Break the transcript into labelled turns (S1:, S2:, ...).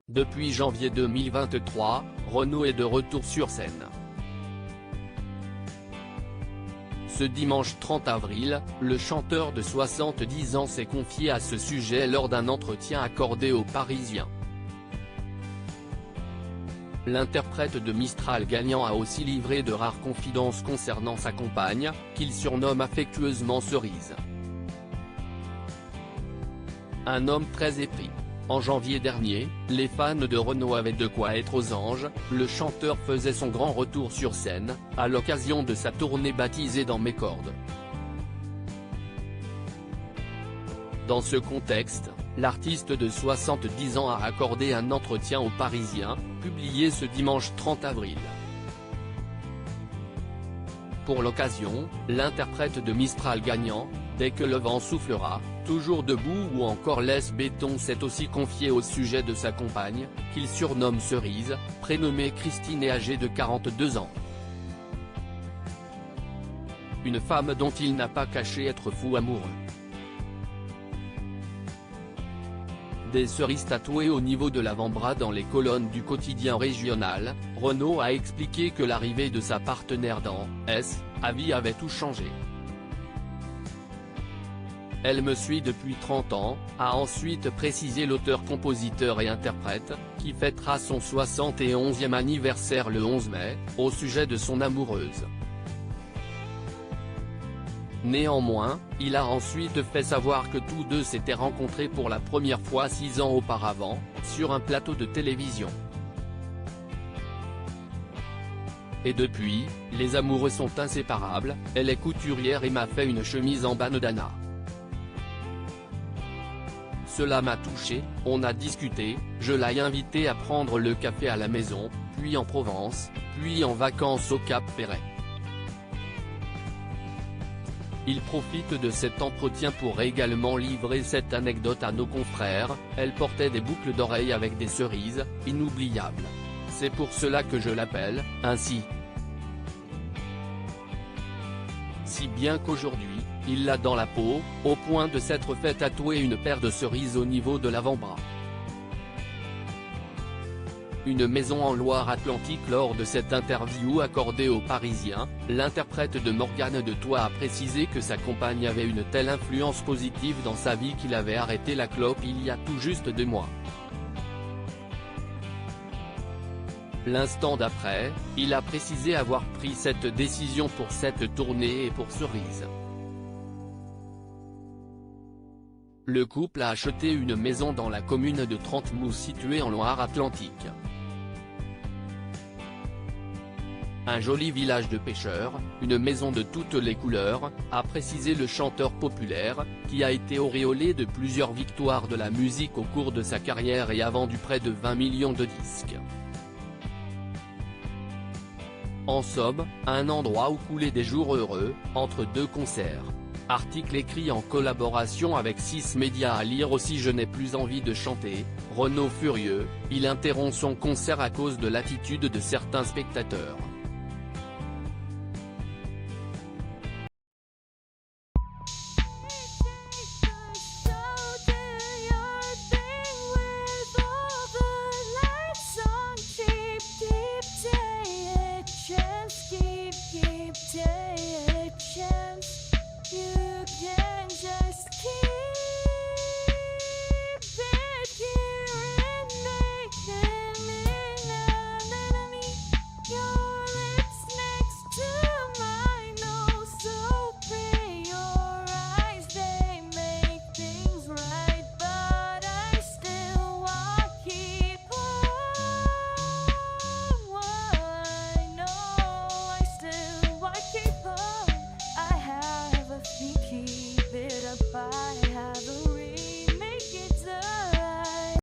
S1: Depuis janvier 2023, Renaud est de retour sur scène. Ce dimanche 30 avril, le chanteur de 70 ans s'est confié à ce sujet lors d'un entretien accordé aux Parisiens. L'interprète de Mistral gagnant a aussi livré de rares confidences concernant sa compagne, qu'il surnomme affectueusement Cerise. Un homme très épris. En janvier dernier, les fans de Renaud avaient de quoi être aux anges. Le chanteur faisait son grand retour sur scène, à l'occasion de sa tournée baptisée Dans mes cordes. Dans ce contexte, l'artiste de 70 ans a accordé un entretien aux Parisiens, publié ce dimanche 30 avril. Pour l'occasion, l'interprète de Mistral gagnant, Dès que le vent soufflera, Toujours debout ou encore Laisse béton s'est aussi confié au sujet de sa compagne, qu'il surnomme Cerise, prénommée Christine et âgée de 42 ans. Une femme dont il n'a pas caché être fou amoureux. Des cerises tatouées au niveau de l'avant-bras dans les colonnes du quotidien régional, Renaud a expliqué que l'arrivée de sa partenaire dans S.A.V. avait tout changé. Elle me suit depuis 30 ans, a ensuite précisé l'auteur-compositeur et interprète, qui fêtera son 71e anniversaire le 11 mai, au sujet de son amoureuse. Néanmoins, il a ensuite fait savoir que tous deux s'étaient rencontrés pour la première fois 6 ans auparavant, sur un plateau de télévision. Et depuis, les amoureux sont inséparables, elle est couturière et m'a fait une chemise en bandana. Cela m'a touché, on a discuté, je l'ai invité à prendre le café à la maison, puis en Provence, puis en vacances au Cap Ferret. Il profite de cet entretien pour également livrer cette anecdote à nos confrères. Elle portait des boucles d'oreilles avec des cerises, inoubliables. C'est pour cela que je l'appelle ainsi. Si bien qu'aujourd'hui, il l'a dans la peau, au point de s'être fait tatouer une paire de cerises au niveau de l'avant-bras. Une maison en Loire-Atlantique. Lors de cette interview accordée aux Parisiens, l'interprète de Morgane de Toi a précisé que sa compagne avait une telle influence positive dans sa vie qu'il avait arrêté la clope il y a tout juste 2 mois. L'instant d'après, il a précisé avoir pris cette décision pour cette tournée et pour Cerise. Le couple a acheté une maison dans la commune de Trentemoux située en Loire-Atlantique. Un joli village de pêcheurs, une maison de toutes les couleurs, a précisé le chanteur populaire, qui a été auréolé de plusieurs victoires de la musique au cours de sa carrière et a vendu près de 20 millions de disques. En somme, un endroit où couler des jours heureux, entre 2 concerts. Article écrit en collaboration avec 6 médias. À lire aussi. Je n'ai plus envie de chanter, Renaud furieux, il interrompt son concert à cause de l'attitude de certains spectateurs.